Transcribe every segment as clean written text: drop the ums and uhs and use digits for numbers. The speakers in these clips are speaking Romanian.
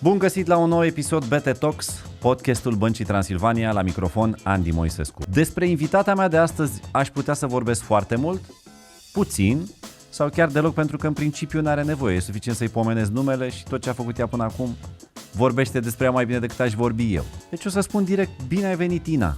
Bun găsit la un nou episod BT Talks, podcastul Băncii Transilvania, la microfon Andy Moisescu. Despre invitata mea de astăzi aș putea să vorbesc foarte mult, puțin sau chiar deloc, pentru că în principiu n-are nevoie, e suficient să-i pomenesc numele și tot ce a făcut ea până acum vorbește despre ea mai bine decât aș vorbi eu. Deci o să spun direct, bine ai venit, Ina!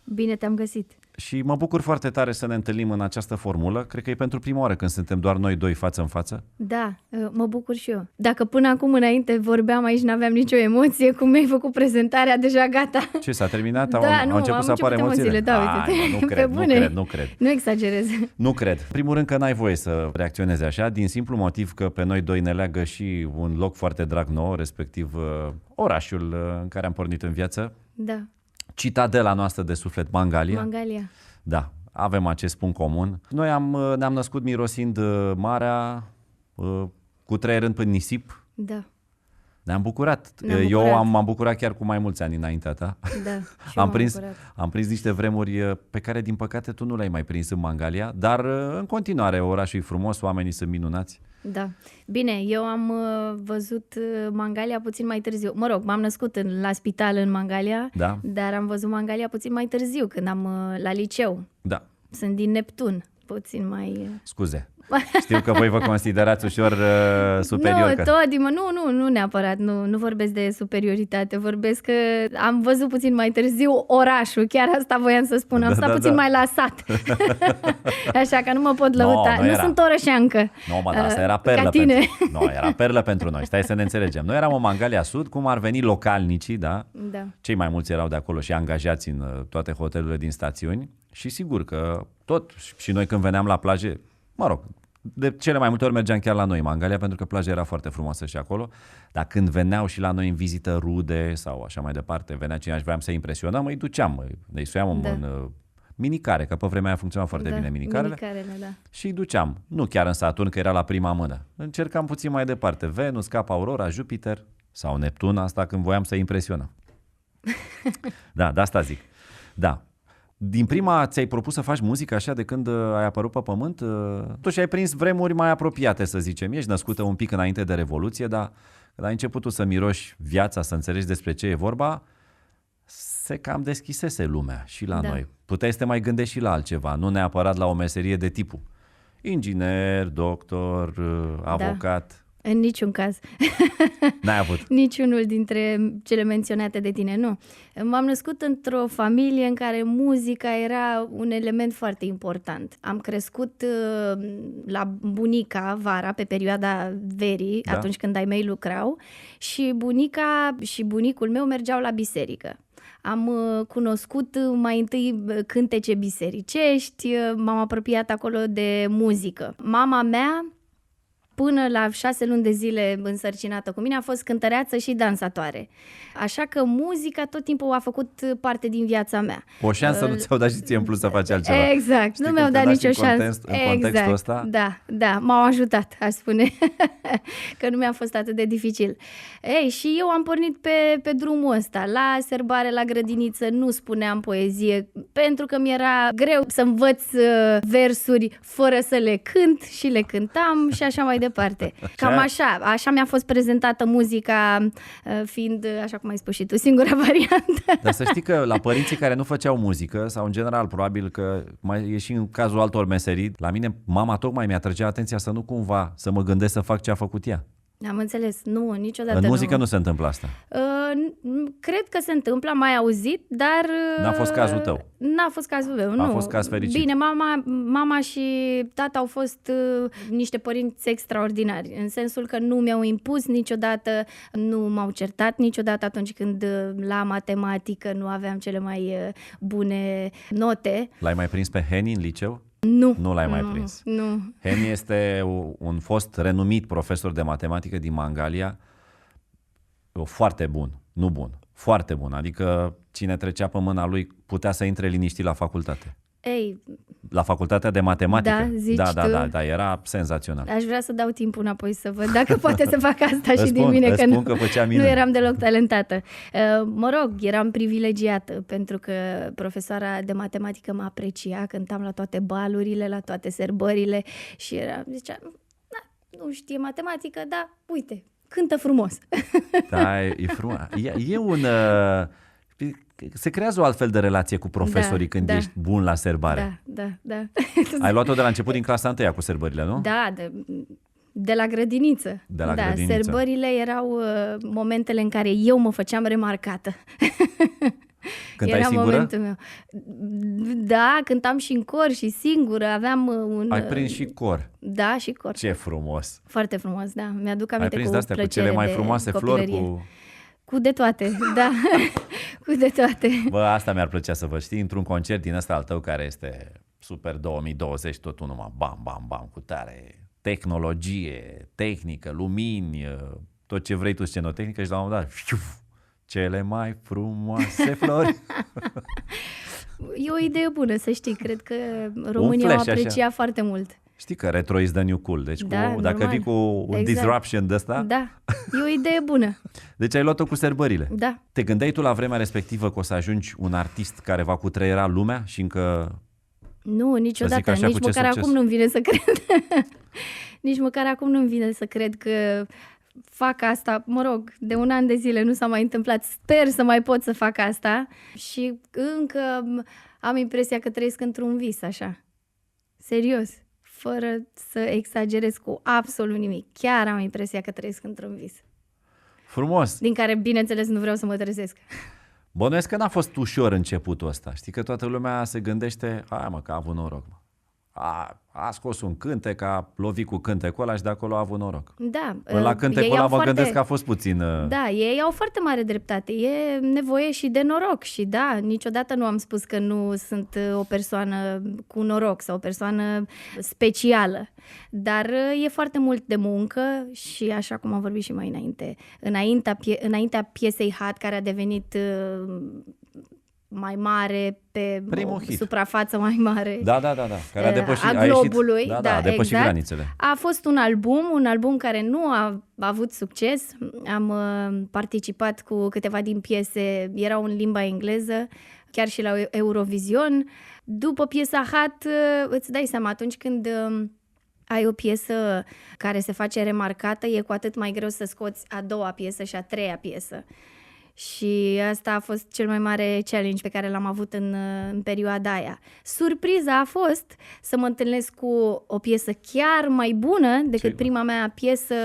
Bine te-am găsit! Și mă bucur foarte tare să ne întâlnim în această formulă. Cred că e pentru prima oară când suntem doar noi doi față în față. Da, mă bucur și eu. Dacă până acum înainte vorbeam aici, n-aveam nicio emoție, cum mi-ai făcut prezentarea, deja gata. Ce, s-a terminat? Da, Au început să apară emoțiile? Da, uite. Nu cred. Nu exagerez. Nu cred. În primul rând că n-ai voie să reacționezi așa, din simplu motiv că pe noi doi ne leagă și un loc foarte drag nouă, respectiv orașul în care am pornit în viață. Da. Citadela noastră de suflet, Mangalia. Mangalia. Da, avem acest punct comun. Noi ne-am născut mirosind marea, cu trăierând până nisip. Da. Ne-am bucurat. M-am bucurat chiar cu mai mulți ani înaintea ta. Da, am prins niște vremuri pe care, din păcate, tu nu le-ai mai prins în Mangalia, dar în continuare orașul e frumos, oamenii sunt minunați. Da. Bine, eu am văzut Mangalia puțin mai târziu. Mă rog, m-am născut la spital în Mangalia, da. Dar am văzut Mangalia puțin mai târziu, când am la liceu. Da. Sunt din Neptun, puțin mai... Scuze. Știu că voi vă considerați ușor superior. Nu neapărat, nu vorbesc de superioritate, vorbesc că am văzut puțin mai târziu orașul, chiar asta voiam să spun, am stat puțin mai la sat. Așa că nu mă pot lăuta, nu sunt orășeancă. Nu, mă, asta era perlă era perlă pentru noi, stai să ne înțelegem. Noi eram o Mangalia Sud, cum ar veni localnicii, da? Da. Cei mai mulți erau de acolo și angajați în toate hotelurile din stațiuni și sigur că tot, și noi când veneam la plaje, mă rog, de cele mai multe ori mergeam chiar la noi Mangalia, pentru că plaja era foarte frumoasă și acolo, dar când veneau și la noi în vizită rude sau așa mai departe, venea cineva și voiam să impresionăm, îi duceam, îi suiam în minicare, că pe vremea aia funcționa foarte bine minicarele, da. Și îi duceam, nu chiar în Saturn, că era la prima mână, încercam puțin mai departe, Venus, Cap Aurora, Jupiter sau Neptun, asta când voiam să impresionăm. Da, de asta zic. Da. Din prima ți-ai propus să faci muzică așa de când ai apărut pe pământ? Totuși ai prins vremuri mai apropiate, să zicem. Ești născută un pic înainte de Revoluție, dar când ai început tu să miroși viața, să înțelegi despre ce e vorba, se cam deschisese lumea și la noi. Puteai să te mai gândești și la altceva, nu neapărat la o meserie de tipul inginer, doctor, avocat. În niciun caz. N-ai avut? Niciunul dintre cele menționate de tine, nu. M-am născut într-o familie în care muzica era un element foarte important. Am crescut la bunica vara, pe perioada verii, atunci când ai mei lucrau, și bunica și bunicul meu mergeau la biserică. Am cunoscut mai întâi cântece bisericești, m-am apropiat acolo de muzică. Mama mea, până la 6 luni de zile însărcinată cu mine, a fost cântăreață și dansatoare. Așa că muzica tot timpul a făcut parte din viața mea. O șansă nu ți-au dat și ție în plus să faci altceva. Exact, nu mi-au dat nicio șansă. În contextul ăsta? Da, m-au ajutat, aș spune, că nu mi-a fost atât de dificil. Și eu am pornit pe drumul ăsta. La serbare, la grădiniță, nu spuneam poezie, pentru că mi-era greu să învăț versuri fără să le cânt, și le cântam și așa mai departe. Cam așa mi-a fost prezentată muzica, fiind, așa cum ai spus și tu, singura variantă. Dar să știi că la părinții care nu făceau muzică, sau în general probabil că mai e și în cazul altor meserii, la mine mama tocmai mi-a trăgea atenția să nu cumva să mă gândesc să fac ce a făcut ea. Am înțeles, nu, niciodată în muzică nu se întâmplă asta. Cred că se întâmplă, am mai auzit, dar... N-a fost cazul tău. N-a fost cazul meu, nu. A fost caz fericit. Bine, mama și tata au fost niște părinți extraordinari, în sensul că nu mi-au impus niciodată, nu m-au certat niciodată atunci când la matematică nu aveam cele mai bune note. L-ai mai prins pe Heni în liceu? Nu l-ai mai prins. Nu. Heni este un fost renumit profesor de matematică din Mangalia, foarte bun, nu bun, foarte bun, adică cine trecea pe mâna lui putea să intre liniștit la facultate. La facultatea de matematică. Da, era senzațional. Aș vrea să dau timpul înapoi să văd dacă poate să fac asta și din mine, că nu eram deloc talentată. Mă rog, eram privilegiată pentru că profesoara de matematică mă aprecia, cântam la toate balurile, la toate serbările și zicea, nu știe matematică, dar uite, cântă frumos. Da, e frumos. E un... se creează o altfel de relație cu profesorii când ești bun la serbare. Da. Ai luat-o de la început din clasa 1 cu serbările, nu? Da, de la grădiniță. Grădiniță. Serbările erau momentele în care eu mă făceam remarcată. Cântai singură? Momentul meu. Da, cântam și în cor și singură. Aveam un... Ai prins și cor. Da, și cor. Ce frumos. Foarte frumos, da. Mi-aduc aminte cu plăcere cu cele mai frumoase flori, cu de toate, da. Cu de toate. Bă, asta mi-ar plăcea să văd, știi, într-un concert din ăsta al tău care este super 2020, totul numai bam, bam, bam, cu tare tehnologie, tehnică, lumini, tot ce vrei tu, scenotehnică și la un moment dat, cele mai frumoase flori. E o idee bună, să știi, cred că românii au apreciat foarte mult. Știi că retro is the new cool, deci dacă vii cu un disruption de ăsta... Da, e o idee bună. Deci ai luat-o cu serbările. Da. Te gândeai tu la vremea respectivă că o să ajungi un artist care va cutreiera lumea și încă... Nu, niciodată, nici măcar acum nu-mi vine să cred. Nici măcar acum nu-mi vine să cred că fac asta, mă rog, de un an de zile nu s-a mai întâmplat, sper să mai pot să fac asta și încă am impresia că trăiesc într-un vis, așa, serios, fără să exagerez cu absolut nimic, chiar am impresia că trăiesc într-un vis. Frumos! Din care, bineînțeles, nu vreau să mă trezesc. Bănuiesc că n-a fost ușor începutul ăsta, știi că toată lumea se gândește, hai mă, că a avut noroc, mă. A scos un cântec, a lovit cu cântecul ăla și de acolo a avut noroc. Da. Până la cântecul ăla mă gândesc că a fost puțin... Da, ei au foarte mare dreptate. E nevoie și de noroc. Și da, niciodată nu am spus că nu sunt o persoană cu noroc sau o persoană specială. Dar e foarte mult de muncă și așa cum am vorbit și mai înainte, înaintea piesei Hat, care a devenit... mai mare, pe o suprafață mai mare. Da, care a depășit, a globului. A depășit exact. Granițele. A fost un album care nu a avut succes. Am participat cu câteva din piese, erau în limba engleză, chiar și la Eurovision. După piesa Hat, îți dai seama, atunci când ai o piesă care se face remarcată, e cu atât mai greu să scoți a doua piesă și a treia piesă. Și asta a fost cel mai mare challenge pe care l-am avut în perioada aia. Surpriza a fost să mă întâlnesc cu o piesă chiar mai bună decât prima mea piesă,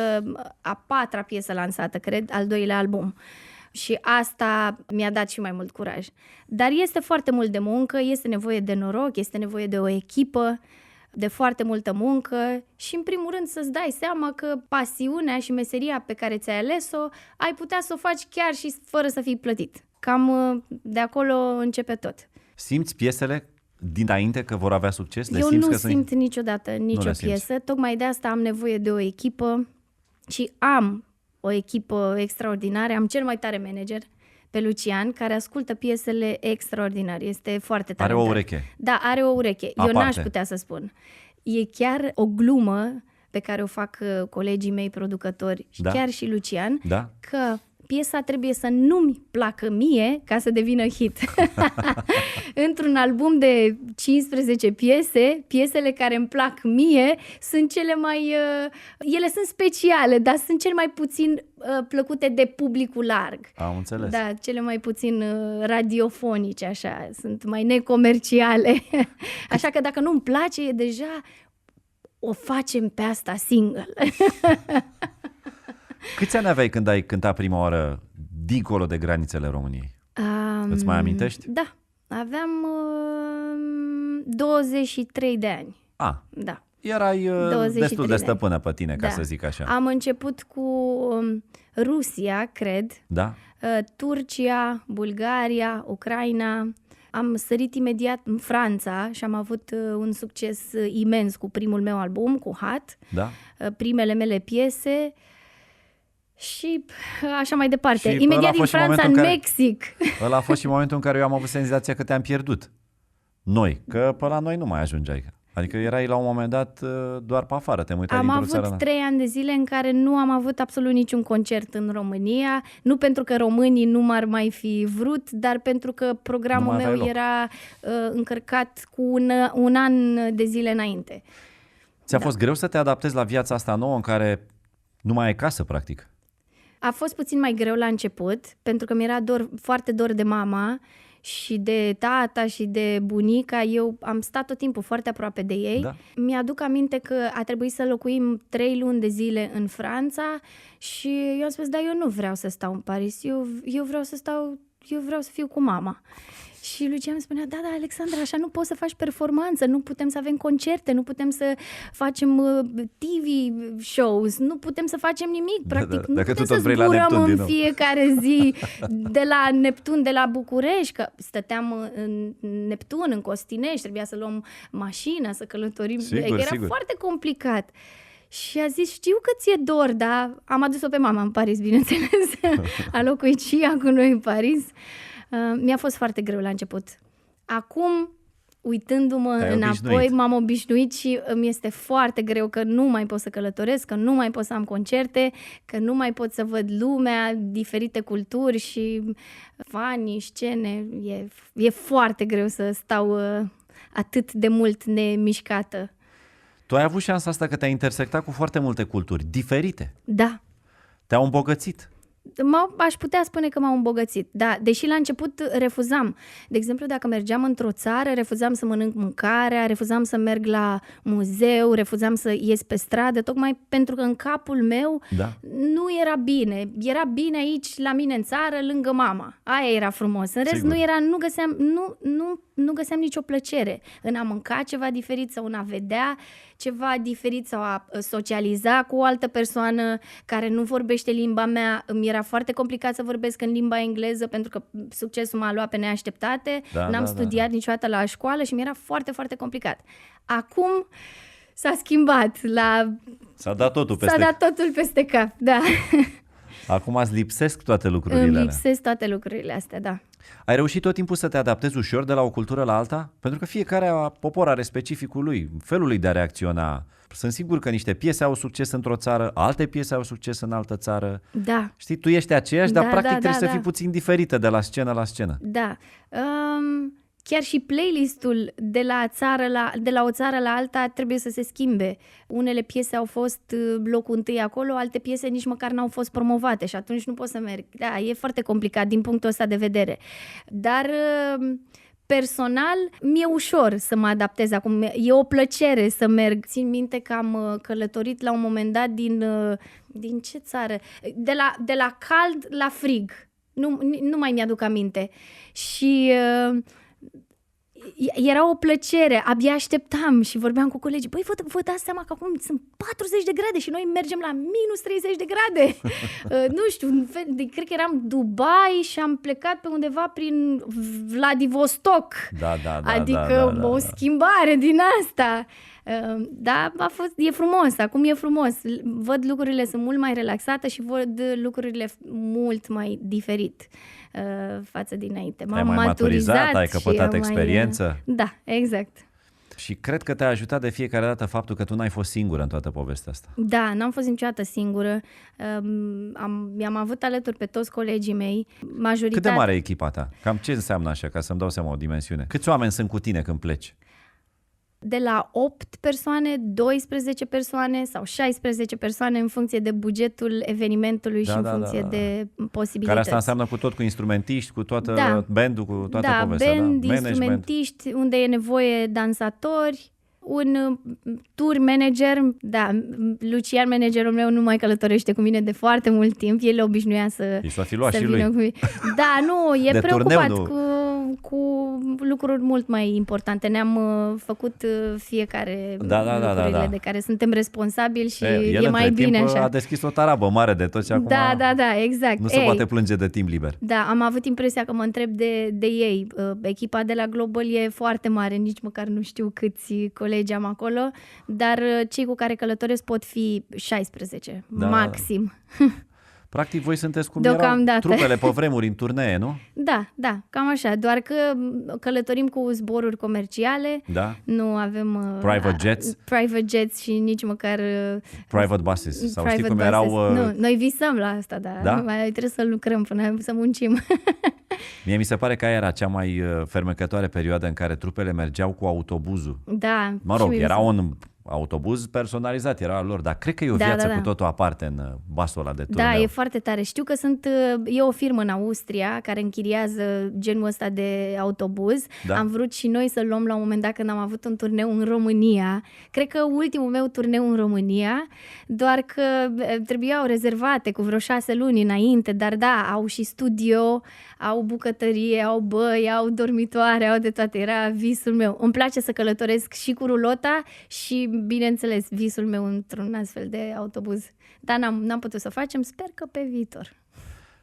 a patra piesă lansată, cred, al doilea album. Și asta mi-a dat și mai mult curaj. Dar este foarte mult de muncă, este nevoie de noroc, este nevoie de o echipă, de foarte multă muncă și, în primul rând, să-ți dai seama că pasiunea și meseria pe care ți-ai ales-o, ai putea să o faci chiar și fără să fii plătit. Cam de acolo începe tot. Simți piesele dinainte că vor avea succes? Eu nu simt niciodată nicio piesă, tocmai de asta am nevoie de o echipă și am o echipă extraordinară, am cel mai tare manager, pe Lucian, care ascultă piesele extraordinar. Este foarte talentat. Are o ureche. Da, are o ureche. Aparte. Eu n-aș putea să spun. E chiar o glumă pe care o fac colegii mei producători, chiar și Lucian, că piesa trebuie să nu-mi placă mie ca să devină hit. Într-un album de 15 piese, piesele care îmi plac mie sunt cele mai... ele sunt speciale, dar sunt cel mai puțin plăcute de publicul larg. Am înțeles. Da, cele mai puțin radiofonice, așa, sunt mai necomerciale. Așa că dacă nu-mi place, e deja o facem pe asta single. Câți ani aveai când ai cântat prima oară dincolo de granițele României? Îți mai amintești? Da, aveam 23 de ani. Da. Erai destul de stăpână pe tine, ca să zic așa. Am început cu Rusia, cred, Turcia, Bulgaria, Ucraina. Am sărit imediat în Franța și am avut un succes imens cu primul meu album, cu Hat, primele mele piese și așa mai departe. Și imediat din Franța în Mexic. Ăla a fost și momentul în care eu am avut senzația că te-am pierdut. Noi, că pe la noi nu mai ajungeai. Adică erai la un moment dat doar pe afară, te uitai dintr-o țară. Am avut 3 ani de zile în care nu am avut absolut niciun concert în România, nu pentru că românii nu m-ar mai fi vrut, dar pentru că programul meu era încărcat cu un an de zile înainte. Ți-a fost greu să te adaptezi la viața asta nouă în care nu mai ai casă, practic? A fost puțin mai greu la început, pentru că mi-era foarte dor de mama și de tata și de bunica. Eu am stat tot timpul foarte aproape de ei. Da. Mi-aduc aminte că a trebuit să locuim 3 luni de zile în Franța și eu am spus, da, eu nu vreau să stau în Paris, eu vreau să fiu cu mama. Și Lucia îmi spunea, da, Alexandra, așa nu poți să faci performanță, nu putem să avem concerte, nu putem să facem TV shows, nu putem să facem nimic, practic. Nu putem să zburăm în fiecare zi de la Neptun, de la București, că stăteam în Neptun, în Costinești, trebuia să luăm mașina, să călătorim. Era foarte complicat. Și a zis, știu că ți-e dor, dar am adus-o pe mama în Paris, bineînțeles. A locuit și ea cu noi în Paris. Mi-a fost foarte greu la început. Acum, uitându-mă înapoi, m-am obișnuit și îmi este foarte greu că nu mai pot să călătoresc, că nu mai pot să am concerte, că nu mai pot să văd lumea, diferite culturi și fani, scene. E foarte greu să stau atât de mult nemișcată. Tu ai avut șansa asta că te-ai intersectat cu foarte multe culturi diferite. Da. Te-au îmbogățit. Aș putea spune că m-au îmbogățit, da, deși la început refuzam. De exemplu, dacă mergeam într-o țară, refuzam să mănânc mâncarea, refuzam să merg la muzeu, refuzam să ies pe stradă, tocmai pentru că în capul meu nu era bine. Era bine aici, la mine în țară, lângă mama. Aia era frumos. În rest, nu găseam nicio plăcere în a mânca ceva diferit sau în a vedea ceva diferit sau a socializa cu o altă persoană care nu vorbește limba mea. Îmi era foarte complicat să vorbesc în limba engleză pentru că succesul m-a luat pe neașteptate. N-am studiat niciodată la școală și mi-era foarte, foarte complicat. Acum s-a schimbat. S-a dat totul peste cap, da. Acum îți lipsesc toate lucrurile alea. Îmi lipsesc toate lucrurile astea, da. Ai reușit tot timpul să te adaptezi ușor de la o cultură la alta? Pentru că fiecare popor are specificul lui, felul lui de a reacționa. Sunt sigur că niște piese au succes într-o țară, alte piese au succes în altă țară. Da. Știi, tu ești aceeași, dar practic trebuie să fii puțin diferită de la scenă la scenă. Da. Chiar și playlistul de la o țară la alta trebuie să se schimbe. Unele piese au fost locul întâi acolo, alte piese nici măcar n-au fost promovate și atunci nu pot să merg. Da, e foarte complicat din punctul ăsta de vedere. Dar personal mi-e ușor să mă adaptez acum. E o plăcere să merg. Țin minte că am călătorit la un moment dat din ce țară? De la cald la frig. Nu mai mi-aduc aminte. Și era o plăcere, abia așteptam și vorbeam cu colegii. Băi, vă dați seama că acum sunt 40 de grade și noi mergem la minus 30 de grade. Nu știu, cred că eram Dubai și am plecat pe undeva prin Vladivostok. Adică o schimbare din asta. Da, e frumos, acum e frumos. Văd lucrurile, sunt mult mai relaxată și văd lucrurile mult mai diferit față dinainte. M-am mai maturizat, ai căpătat experiență. Da, exact. Și cred că te-a ajutat de fiecare dată faptul că tu n-ai fost singură în toată povestea asta. Da, n-am fost niciodată singură. Mi-am avut alături pe toți colegii mei. Cât de mare e echipa ta? Cam ce înseamnă așa, ca să-mi dau seama o dimensiune? Câți oameni sunt cu tine când pleci? De la 8 persoane, 12 persoane sau 16 persoane în funcție de bugetul evenimentului și în funcție de posibilități. Care asta înseamnă cu instrumentiști, cu toată bandul, cu toată povestea. Band, instrumentiști, unde e nevoie dansatori, un tour manager, Lucian, managerul meu, nu mai călătorește cu mine de foarte mult timp, el obișnuia să vină cu mine. Da, nu, e preocupat cu lucruri mult mai importante. Ne-am făcut fiecare lucrurile de care suntem responsabili și e mai bine timp așa. A deschis o tarabă mare de tot și acum exact. Nu se poate plânge de timp liber. Da, am avut impresia că mă întreb de ei. Echipa de la Global e foarte mare, nici măcar nu știu câți colegi am acolo, dar cei cu care călătoresc pot fi 16, maxim. Practic voi sunteți cum erau trupele pe vremuri în turnee, nu? Da, cam așa, doar că călătorim cu zboruri comerciale, nu avem private jets și nici măcar private buses, sau știi cum erau... Nu, noi visăm la asta, dar mai trebuie să lucrăm până să muncim. Mie mi se pare că aia era cea mai fermecătoare perioadă în care trupele mergeau cu autobuzul. Da. Mă rog, erau autobuz personalizat, era al lor, dar cred că e o viață cu totul aparte în basul ăla de turneu. Da, e foarte tare. Știu că e o firmă în Austria care închiriază genul ăsta de autobuz. Da. Am vrut și noi să-l luăm la un moment dat când am avut un turneu în România. Cred că ultimul meu turneu în România, doar că trebuiau rezervate cu vreo 6 luni înainte, dar da, au și studio, au bucătărie, au băi, au dormitoare, au de toate. Era visul meu. Îmi place să călătoresc și cu rulota și, bineînțeles, visul meu într-un astfel de autobuz. Dar n-am putut să facem, sper că pe viitor.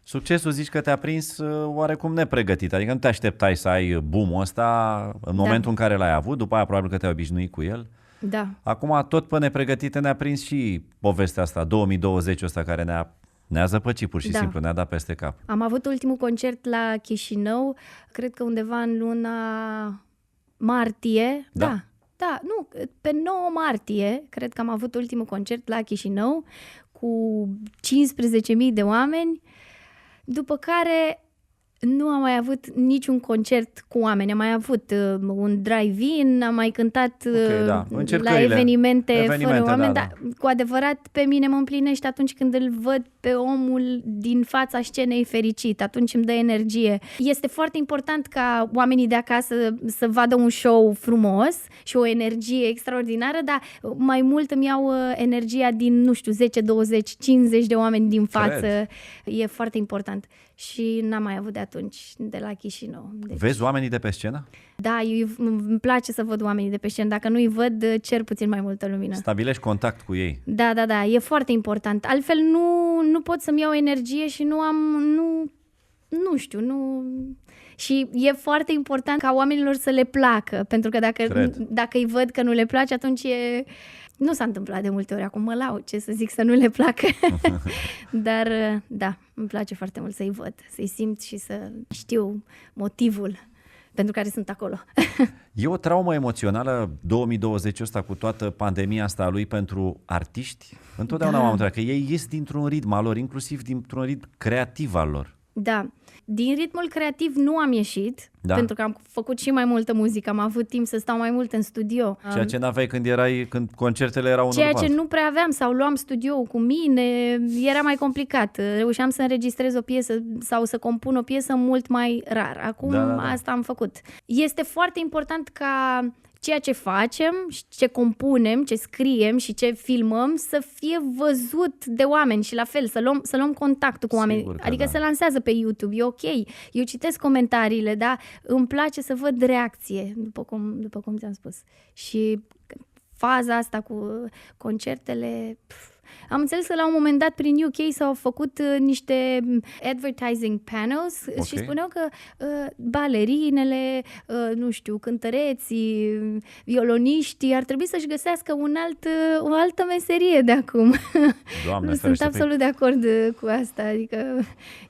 Succesul zici că te-a prins oarecum nepregătit, adică nu te așteptai să ai boom-ul ăsta în momentul în care l-ai avut, după aia probabil că te-ai obișnuit cu el. Da. Acum tot pe nepregătite ne-a prins și povestea asta, 2020 ăsta care ne-a zăpăcit pur și simplu, ne-a dat peste cap. Am avut ultimul concert la Chișinău, cred că undeva în luna martie. Da, nu, pe 9 martie, cred că am avut ultimul concert la Chișinău cu 15.000 de oameni, după care nu am mai avut niciun concert cu oameni. Am mai avut un drive-in, am mai cântat la evenimente fără oameni, dar cu adevărat pe mine mă împlinește atunci când îl văd pe omul din fața scenei fericit, atunci îmi dă energie. Este foarte important ca oamenii de acasă să vadă un show frumos și o energie extraordinară, dar mai mult îmi iau energia din, nu știu, 10, 20, 50 de oameni din față. E foarte important. Și n-am mai avut de atunci, de la Chișinău. Deci... Vezi oamenii de pe scenă? Da, îmi place să văd oamenii de pe scenă. Dacă nu-i văd, cer puțin mai multă lumină. Stabilești contact cu ei. Da, e foarte important. Altfel nu pot să-mi iau energie și nu știu. Și e foarte important ca oamenilor să le placă, pentru că dacă îi văd că nu le place, atunci nu s-a întâmplat de multe ori, acum mă laud, ce să zic, să nu le placă. Dar da, îmi place foarte mult să-i văd, să-i simt și să știu motivul pentru care sunt acolo. E o traumă emoțională 2020 ăsta cu toată pandemia asta a lui pentru artiști? Întotdeauna m-am întrebat că ei ies dintr-un ritm al lor, inclusiv dintr-un ritm creativ al lor. Da. Din ritmul creativ nu am ieșit, pentru că am făcut și mai multă muzică, am avut timp să stau mai mult în studio. Ceea ce n-aveai când concertele erau Ceea ce nu prea aveam, sau luam studioul cu mine, era mai complicat. Reușeam să înregistrez o piesă sau să compun o piesă mult mai rar. Acum asta am făcut. Este foarte important ca ceea ce facem, ce compunem, ce scriem și ce filmăm să fie văzut de oameni și la fel, să luăm contactul cu oameni. Adică se lansează pe YouTube, e ok. Eu citesc comentariile, dar îmi place să văd reacție, după cum ți-am spus. Și faza asta cu concertele... Am înțeles că la un moment dat prin UK s-au făcut niște advertising panels și spuneau că balerinele, nu știu, cântăreții, violoniștii ar trebui să-și găsească o altă meserie de acum. Doamne, sunt absolut de acord cu asta, adică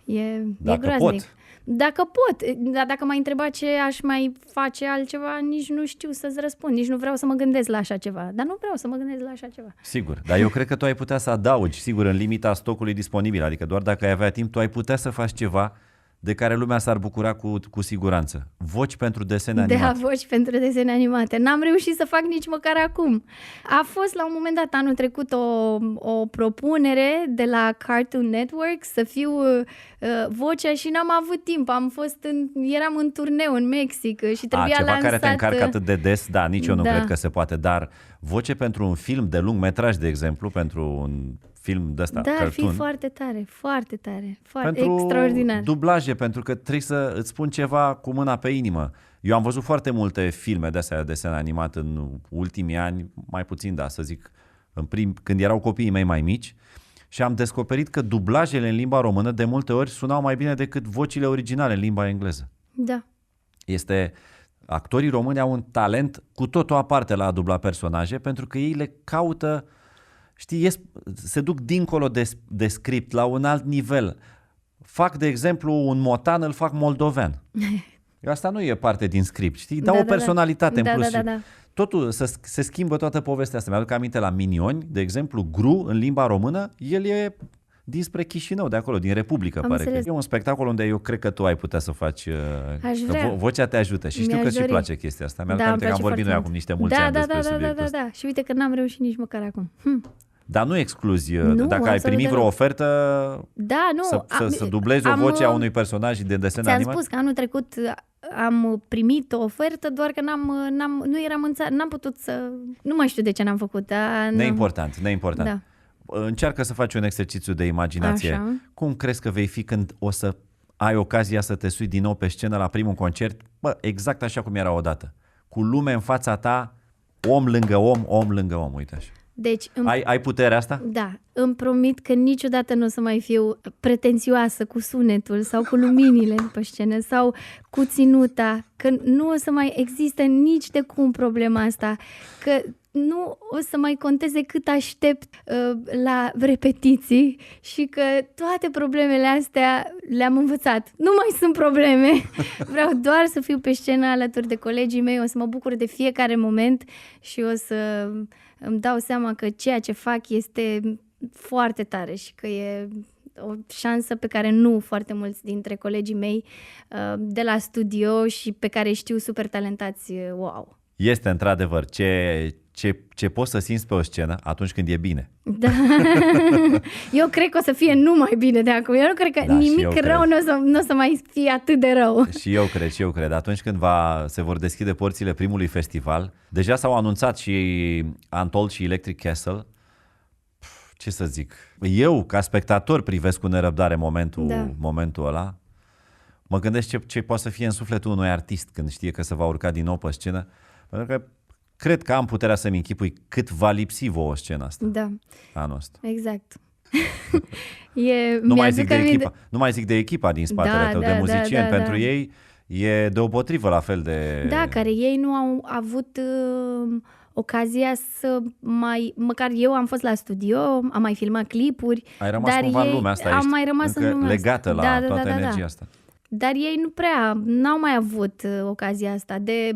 e groaznic. Dacă pot, dar dacă m-ai întrebat ce aș mai face altceva, nici nu știu să-ți răspund, nici nu vreau să mă gândesc la așa ceva. Dar nu vreau să mă gândesc la așa ceva. Sigur, dar eu cred că tu ai putea să adaugi, sigur, în limita stocului disponibil, adică doar dacă ai avea timp, tu ai putea să faci ceva de care lumea s-ar bucura cu siguranță. Voci pentru desene animate. Da, voci pentru desene animate. N-am reușit să fac nici măcar acum. A fost la un moment dat anul trecut o propunere de la Cartoon Network să fiu vocea și n-am avut timp. Eram în turneu în Mexic și trebuia ceva lansat... care te încarcă atât de des, da, nici eu nu cred că se poate, dar voce pentru un film de lung metraj, de exemplu, pentru un film de ăsta, cartoon. Ar fi foarte tare, pentru extraordinar. Dublaje, pentru că trebuie să îți spun ceva cu mâna pe inimă. Eu am văzut foarte multe filme de astea de desen animat în ultimii ani, mai puțin, să zic, când erau copiii mei mai mici, și am descoperit că dublajele în limba română de multe ori sunau mai bine decât vocile originale în limba engleză. Da. Actorii români au un talent cu totul aparte la a dubla personaje, pentru că ei le caută, știi, se duc dincolo de script, la un alt nivel. Fac, de exemplu, un motan, îl fac moldovean. Asta nu e parte din script, știi? Dau o personalitate în plus. Da. Totul se schimbă toată povestea asta. Mi-aduc aminte la Minioni, de exemplu, Gru în limba română, el e dinspre Chișinău, de acolo, din Republică, Am pare înțeles. că. E un spectacol unde eu cred că tu ai putea să faci, Aș că vrea. vocea te ajută și știu Mi-aș că îți dori. place chestia asta. Mi-aduc Da, aminte îmi că am place vorbit noi foarte acum mult. niște mulți ani despre subiectul ăsta. Da. Și uite că n-am reușit nici măcar acum. Dar nu excluzi, Nu, dacă ai absolut primit vreo deloc. ofertă Da, nu. să dublezi o voce a unui personaj de desen Ți-am animat? spus că anul trecut am primit o ofertă, doar că nu eram în țară, n-am putut să... Nu mai știu de ce n-am făcut. Dar Neimportant. Da. Încearcă să faci un exercițiu de imaginație. Așa. Cum crezi că vei fi când o să ai ocazia să te sui din nou pe scenă la primul concert? Bă, exact așa cum era odată. Cu lume în fața ta, om lângă om, om lângă om, uite așa. Deci, Ai puterea asta? Da, îmi promit că niciodată nu o să mai fiu pretențioasă cu sunetul sau cu luminile pe scenă sau cu ținuta, că nu o să mai existe nici de cum problema asta, că nu o să mai conteze cât aștept la repetiții și că toate problemele astea le-am învățat. Nu mai sunt probleme. Vreau doar să fiu pe scenă alături de colegii mei, o să mă bucur de fiecare moment și o să îmi dau seama că ceea ce fac este foarte tare și că e o șansă pe care nu foarte mulți dintre colegii mei de la studio și pe care știu super talentați o au. Este într-adevăr ce poți să simți pe o scenă atunci când e bine. Da. Eu cred că o să fie numai bine de acum. Eu nu cred că nimic rău nu o să mai fie atât de rău. Și eu cred. Atunci când se vor deschide porțile primului festival, deja s-au anunțat și Untold și Electric Castle. Ce să zic? Eu, ca spectator, privesc cu nerăbdare momentul ăla. Mă gândesc ce poate să fie în sufletul unui artist când știe că se va urca din nou pe scenă. Pentru că cred că am puterea să-mi închipui cât va lipsi vouă scena asta. Da. Anul ăsta. Exact. Nu mai zic de echipa din spatele tău, de muzicieni. Pentru ei e deopotrivă la fel de... Da, care ei nu au avut ocazia să măcar eu am fost la studio, am mai filmat clipuri. Ai rămas cumva în lumea asta, am mai rămas în lumea legată asta. La toată energia asta. Dar ei n-au mai avut ocazia asta de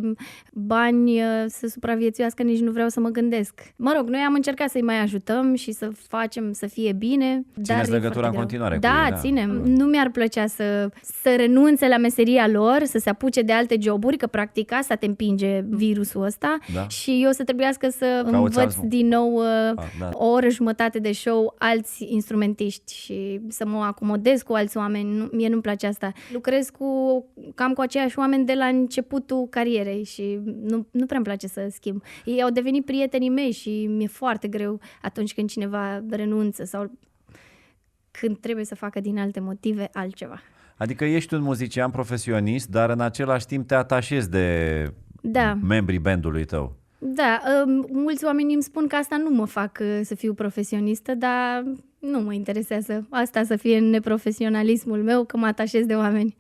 bani să supraviețuiască, nici nu vreau să mă gândesc. Mă rog, noi am încercat să-i mai ajutăm și să facem să fie bine. Țineți legătura în continuare cu ei, ținem. Nu mi-ar plăcea să renunțe la meseria lor, să se apuce de alte joburi, că practic asta te împinge virusul ăsta și eu să trebuiască să învăț din nou o oră jumătate de show alți instrumentiști și să mă acomodez cu alți oameni. Mie nu-mi place asta. Lucrez cam cu aceiași oameni de la începutul carierei și nu prea îmi place să schimb. Ei au devenit prietenii mei și mi-e foarte greu atunci când cineva renunță sau când trebuie să facă din alte motive altceva. Adică ești un muzician profesionist, dar în același timp te atașezi de membrii bandului tău. Da, mulți oameni îmi spun că asta nu mă fac să fiu profesionistă, dar nu mă interesează. Asta să fie neprofesionalismul meu, că mă atașez de oameni.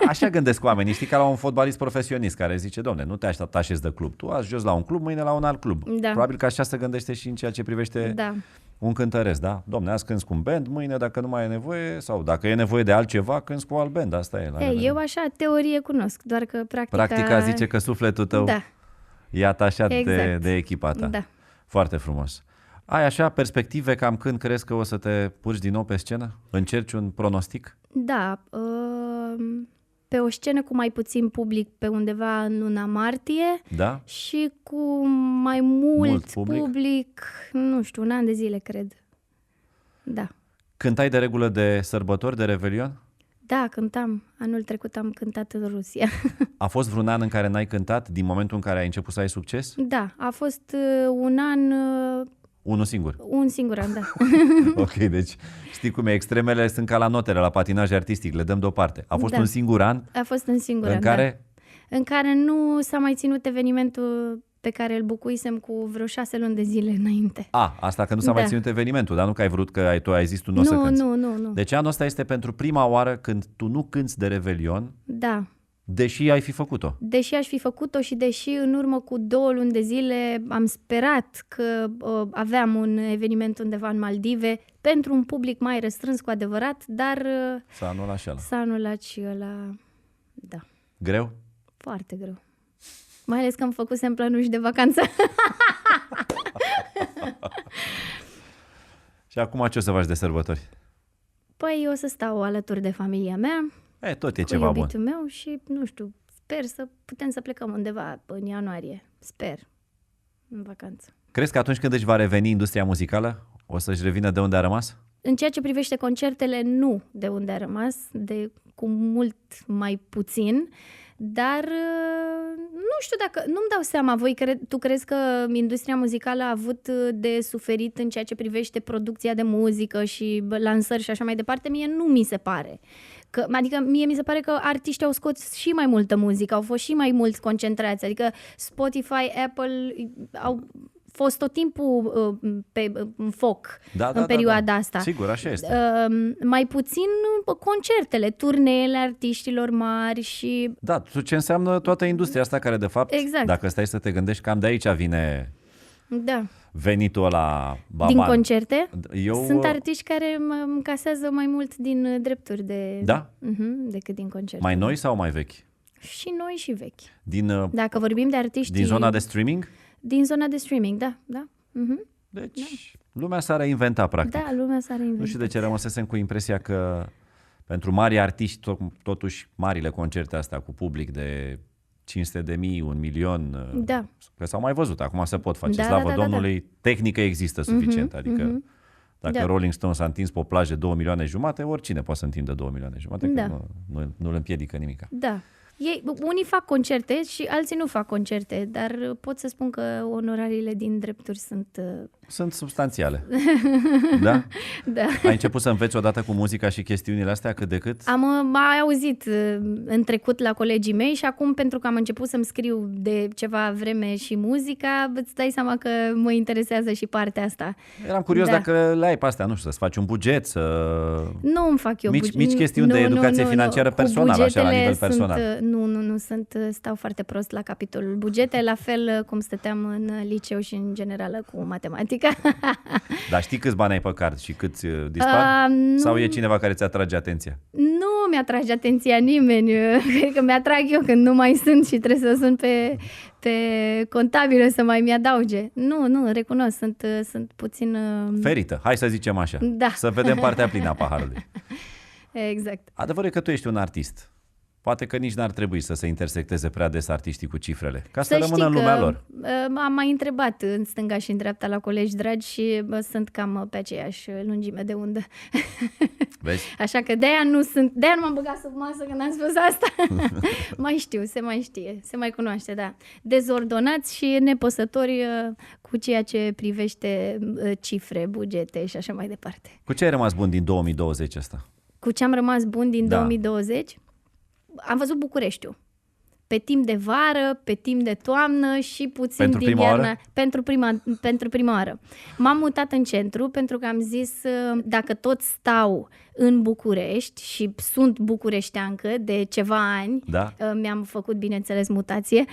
Așa gândesc oamenii, știi, ca la un fotbalist profesionist care zice, domne, nu te atașezi de club, tu azi jos la un club, mâine la un alt club. Da. Probabil că așa se gândește și în ceea ce privește un cântăresc, da? Domne, azi cânti cu un band, mâine dacă nu mai e nevoie sau dacă e nevoie de altceva, cânti cu alt band, asta e. Eu așa teorie cunosc, doar că practica zice că sufletul tău e atașat de echipa ta. Da. Foarte frumos. Ai așa perspective cam când crezi că o să te purci din nou pe scenă? Încerci un pronostic? Da, pe o scenă cu mai puțin public pe undeva în luna martie și cu mai mult public, nu știu, un an de zile, cred. Da. Cântai de regulă de sărbători, de Revelion? Da, cântam. Anul trecut am cântat în Rusia. A fost vreun an în care n-ai cântat din momentul în care ai început să ai succes? Da, a fost un an... Unul singur? Un singur an, da. Ok, deci știi cum e, extremele sunt ca la notele, la patinaj artistic, le dăm deoparte. A fost un singur an? A fost un singur an, care? În care nu s-a mai ținut evenimentul pe care îl bucuisem cu vreo 6 luni de zile înainte. Asta că nu s-a mai ținut evenimentul, dar nu că ai vrut, că tu ai zis tu nu o să cânti. Nu. Deci anul ăsta este pentru prima oară când tu nu cânti de Revelion. Da. Deși ai fi făcut-o. Deși aș fi făcut-o și deși în urmă cu 2 luni de zile am sperat că aveam un eveniment undeva în Maldive pentru un public mai restrâns cu adevărat, dar s-a anulat și ăla. S-a anulat și ăla, da. Greu? Foarte greu. Mai ales că am făcusem planuși de vacanță. Și acum ce o să faci de sărbători? Păi o să stau alături de familia mea, Tot e cu ceva bun. iubitul meu și, nu știu, sper să putem să plecăm undeva în ianuarie. Sper. În vacanță. Crezi că atunci când își va reveni industria muzicală, o să-și revină de unde a rămas? În ceea ce privește concertele, nu de unde a rămas, cu mult mai puțin, dar nu știu dacă, nu-mi dau seama, tu crezi că industria muzicală a avut de suferit în ceea ce privește producția de muzică și lansări și așa mai departe? Mie nu mi se pare. Adică mie mi se pare că artiștii au scos și mai multă muzică, au fost și mai mulți concentrați, adică Spotify, Apple au fost tot timpul în foc în perioada asta. Sigur, așa este. Mai puțin concertele, turneele artiștilor mari și... Da, ce înseamnă toată industria asta care de fapt, exact. Dacă stai să te gândești, cam de aici vine venitul ăla baban. Din concerte? Sunt artiști care îmi casează mai mult din drepturi decât din concerte. Mai noi sau mai vechi? Și noi și vechi. Dacă vorbim de artiști... Din zona de streaming? Din zona de streaming, da. Deci, lumea s-a reinventat, practic. Da, lumea s-a reinventat. Nu știu de ce rămăsesem cu impresia că pentru mari artiști, totuși marile concerte astea cu public de 500.000, 1.000.000, că s-au mai văzut, acum se pot face. Slavă Domnului, tehnică există suficient. Adică dacă Rolling Stone s-a întins pe o plajă 2,5 milioane, oricine poate să întindă 2,5 milioane, că nu-l împiedică nimica. Da. Unii fac concerte și alții nu fac concerte, dar pot să spun că onorariile din drepturi sunt substanțiale. Da? Da. Ai început să înveți odată cu muzica și chestiunile astea cât de cât? Am mai auzit în trecut la colegii mei și acum, pentru că am început să-mi scriu de ceva vreme și muzica, îți dai seama că mă interesează și partea asta. Eram curios dacă le ai pe astea, nu știu, să-ți faci un buget, Nu îmi fac eu mici chestiuni de educație financiară personală, așa, la nivel personal. Nu stau foarte prost la capitolul bugete, la fel cum stăteam în liceu și în generală cu matematica. Dar știi câți bani ai pe card și câți dispar? Sau e cineva care ți atrage atenția? Nu mi-atrage atenția nimeni. Cred că mi-atrag eu când nu mai sunt și trebuie să sun pe contabilă să mai mi-adauge. Nu, recunosc, sunt puțin... Ferită, hai să zicem așa. Da. Să vedem partea plină a paharului. Exact. Adevărul e că tu ești un artist. Poate că nici n-ar trebui să se intersecteze prea des artiștii cu cifrele, ca să rămână în lumea lor. Am mai întrebat în stânga și în dreapta la colegi dragi și sunt cam pe aceeași lungime de undă. Vezi? Așa că de-aia nu m-am băgat sub masă când am spus asta. Mai știu, se mai știe, se mai cunoaște, da. Dezordonați și nepăsători cu ceea ce privește cifre, bugete și așa mai departe. Cu ce ai rămas bun din 2020 ăsta? Cu ce am rămas bun din 2020? Am văzut Bucureștiul. Pe timp de vară, pe timp de toamnă și puțin din iarnă. Pentru prima oară. M-am mutat în centru pentru că am zis, dacă tot stau în București și sunt bucureșteancă de ceva ani, mi-am făcut, bineînțeles, mutație,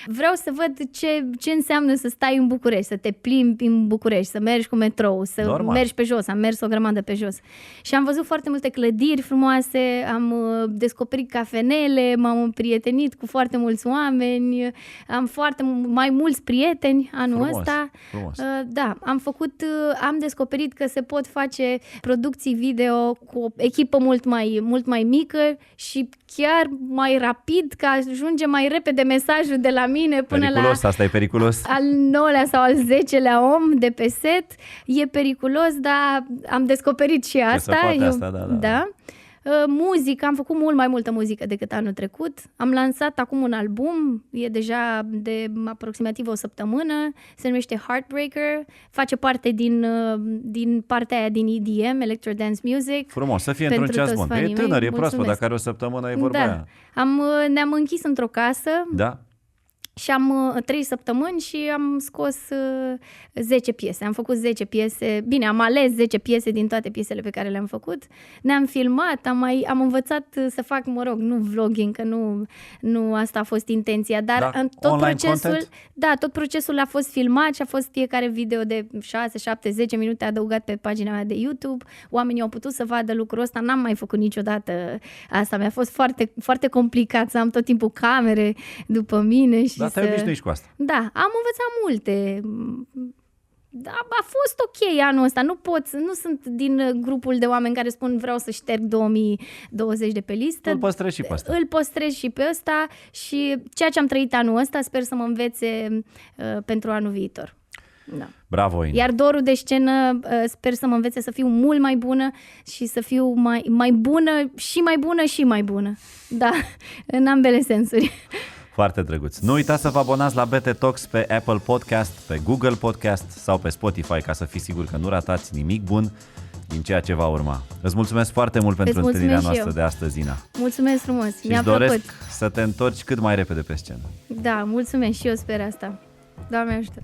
vreau să văd ce înseamnă să stai în București, să te plimbi în București, să mergi cu metrou, să mergi pe jos. Am mers o grămadă pe jos. Și am văzut foarte multe clădiri frumoase, am descoperit cafenele, m-am împrietenit cu foarte mulți oameni, am mai mulți prieteni anul ăsta. Da, am descoperit că se pot face producții video cu o echipă mult mai mică și chiar mai rapid, că ajunge mai repede mesajul de la mine până asta e periculos. Al 9-lea sau al 10-lea om de pe set. E periculos, dar am descoperit și asta. Da. Muzică, am făcut mult mai multă muzică decât anul trecut. Am lansat acum un album, e deja de aproximativ o săptămână, se numește Heartbreaker, face parte din partea aia din EDM, Electro Dance Music. Frumos, să fie într-un ceas bun. E tânăr, e proaspăt, dacă are o săptămână e vorba aia. Ne-am închis într-o casă. Da. Și am 3 săptămâni și am scos 10 piese. Am făcut 10 piese. Bine, am ales 10 piese din toate piesele pe care le-am făcut. Ne-am filmat, am învățat să fac, nu vlogging, că nu asta a fost intenția, dar tot procesul a fost filmat și a fost fiecare video de 6, 7, 10 minute adăugat pe pagina mea de YouTube. Oamenii au putut să vadă lucrul ăsta. N-am mai făcut niciodată asta. Mi-a fost foarte, foarte complicat să am tot timpul camere după mine și te obișnuiești cu asta. Da, am învățat multe. Da, a fost ok anul ăsta. Nu sunt din grupul de oameni care spun vreau să șterg 2020 de pe listă. Îl păstrez și pe ăsta. Îl păstrez și pe ăsta și ceea ce am trăit anul ăsta sper să mă învețe pentru anul viitor. Da. Bravo, Ina. Iar dorul de scenă sper să mă învețe să fiu mult mai bună și să fiu mai bună și mai bună și mai bună. Da, în ambele sensuri. Foarte drăguț. Nu uitați să vă abonați la BT Talks pe Apple Podcast, pe Google Podcast sau pe Spotify ca să fiți siguri că nu ratați nimic bun din ceea ce va urma. Îți mulțumesc foarte mult pentru întâlnirea noastră de astăzi, Ina. Mulțumesc frumos, mi-a plăcut. doresc să te întorci cât mai repede pe scenă. Da, mulțumesc și eu sper asta. Doamne ajută!